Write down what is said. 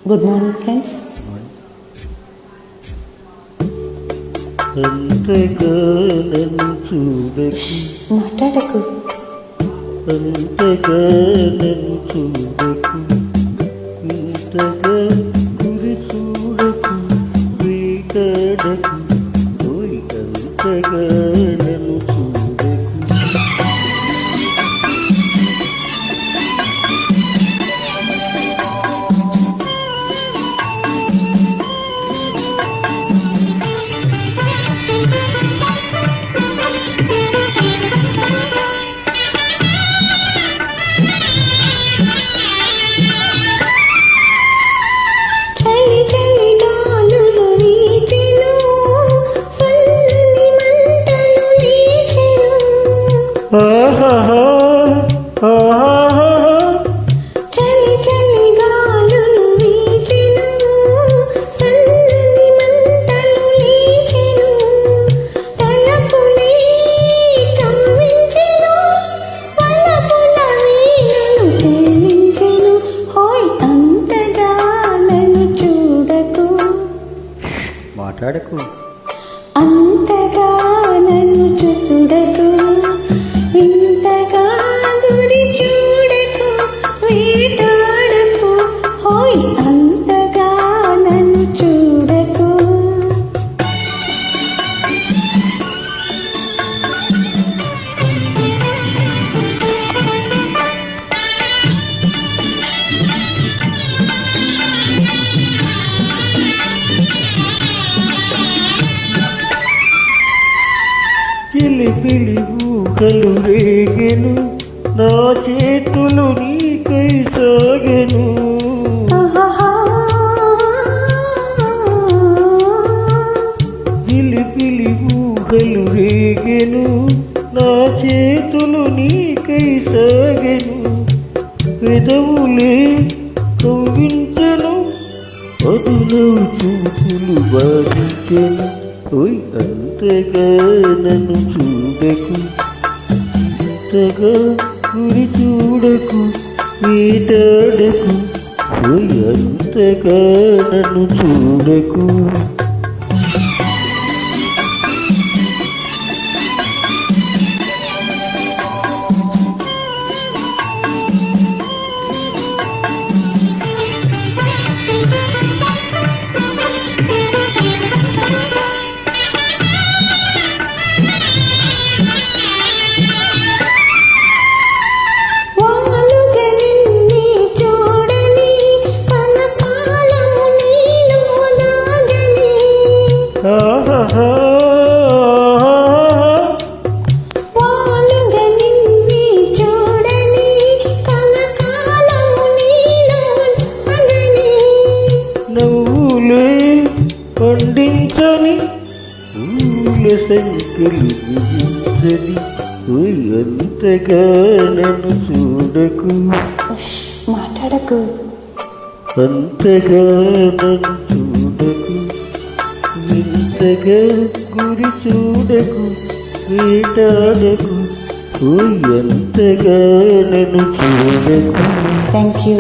Good morning friends. అంతగా నన్ను చూడకు, మాట్లాడకు. అంతగా నన్ను చూడకు, ఇంతగా గురి చూడకు, వేటాడకు, ఓయ్ అంతగా నన్ను చూడకు. చలి చలి గాలులు వీచెను, సన్నని మంటలు లేచెను, తలపులే కవ్వించెను, వలపుల వీణలు తేలించెను. హోయ్ అంతగా నన్ను చూడకు, మాట్లాడకు, అంతగా నన్ను చూడకు, ఇంతగా గురి చూడకు, వేటాడకు, హోయ్ అంతగా నన్ను చూడకు. చిలిపిలి ఊహలు రేగెను, నా చేతులు నీకై సాగెను. చిలిపిలి ఊహలు రేగెను, నా చేతులు నీకై సాగెను, పెదవులే కవ్వించెను, అదునవు చూపులు బాధించెను. ఓయ్ అంతగా నన్ను చూడకు, ఇంతగా గురి చూడకు, వేటాడకు, ఓయ్ అంతగా నన్ను చూడకు. నవ్వులే పండించని ఊల సంఖ్యలు విధించని, ఓయ్ అంతగా నన్ను చూడకు, మాట్లాడకు, అంతగా నన్ను చూడకు, ఇంతగా గురి చూడకు, వేటాడకు, ఓయ్ అంతగా నన్ను చూడకు. Thank you.